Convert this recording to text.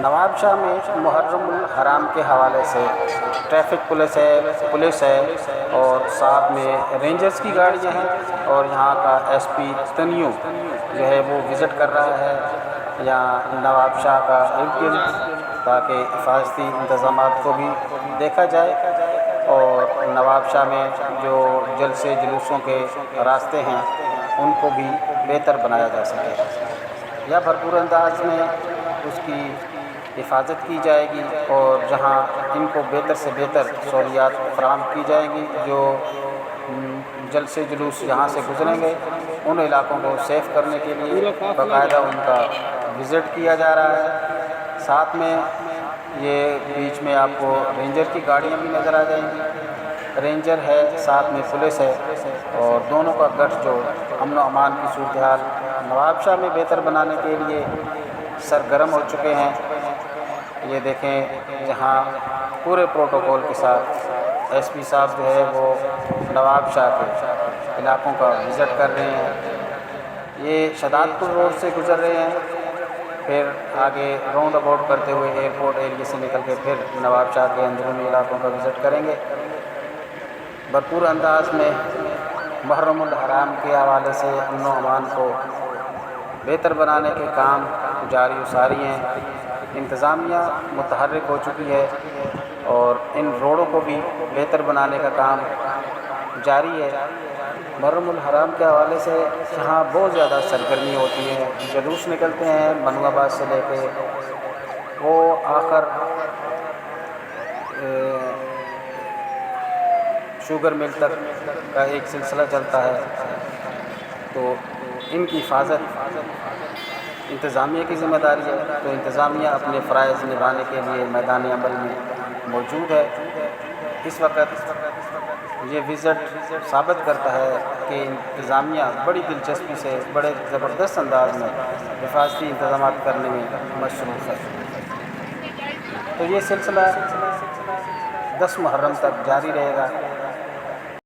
نواب شاہ میں محرم الحرام کے حوالے سے ٹریفک پولیس ہے اور ساتھ میں رینجرز کی گاڑیاں ہیں، اور یہاں کا ایس پی تنیو جو ہے وہ وزٹ کر رہا ہے یہاں نواب شاہ کا ارد گرد، تاکہ حفاظتی انتظامات کو بھی دیکھا جائے اور نواب شاہ میں جو جلسے جلوسوں کے راستے ہیں ان کو بھی بہتر بنایا جا سکے، یا بھرپور انداز میں اس کی حفاظت کی جائے گی، اور جہاں ان کو بہتر سے بہتر سہولیات فراہم کی جائیں گی، جو جلسے جلوس یہاں سے گزریں گے ان علاقوں کو سیف کرنے کے لیے باقاعدہ ان کا وزٹ کیا جا رہا ہے۔ ساتھ میں یہ بیچ میں آپ کو رینجر کی گاڑیاں بھی نظر آ جائیں گی، رینجر ہے ساتھ میں پولیس ہے، اور دونوں کا گٹھ جو امن و امان کی صورتحال نواب شاہ میں بہتر بنانے کے لیے سرگرم ہو چکے ہیں۔ یہ دیکھیں جہاں پورے پروٹوکول کے ساتھ ایس پی صاحب جو ہے وہ نواب شاہ کے علاقوں کا وزٹ کر رہے ہیں، یہ شاداب پور روڈ سے گزر رہے ہیں، پھر آگے راؤنڈ اباؤٹ کرتے ہوئے ایئرپورٹ ایریے سے نکل کے پھر نواب شاہ کے اندرونی علاقوں کا وزٹ کریں گے۔ بھرپور انداز میں محرم الحرام کے حوالے سے امن و امان کو بہتر بنانے کے کام جاری و ساری ہیں، انتظامیہ متحرک ہو چکی ہے اور ان روڈوں کو بھی بہتر بنانے کا کام جاری ہے۔ محرم الحرام کے حوالے سے یہاں بہت زیادہ سرگرمی ہوتی ہے، جلوس نکلتے ہیں بنو آباد سے لے کے وہ آخر شوگر مل تک کا ایک سلسلہ چلتا ہے، تو ان کی حفاظت انتظامیہ کی ذمہ داری ہے، تو انتظامیہ اپنے فرائض نبھانے کے لیے میدان عمل میں موجود ہے۔ اس وقت یہ وزٹ ثابت کرتا ہے کہ انتظامیہ بڑی دلچسپی سے بڑے زبردست انداز میں حفاظتی انتظامات کرنے میں مصروف ہے۔ تو یہ سلسلہ 10 محرم تک جاری رہے گا۔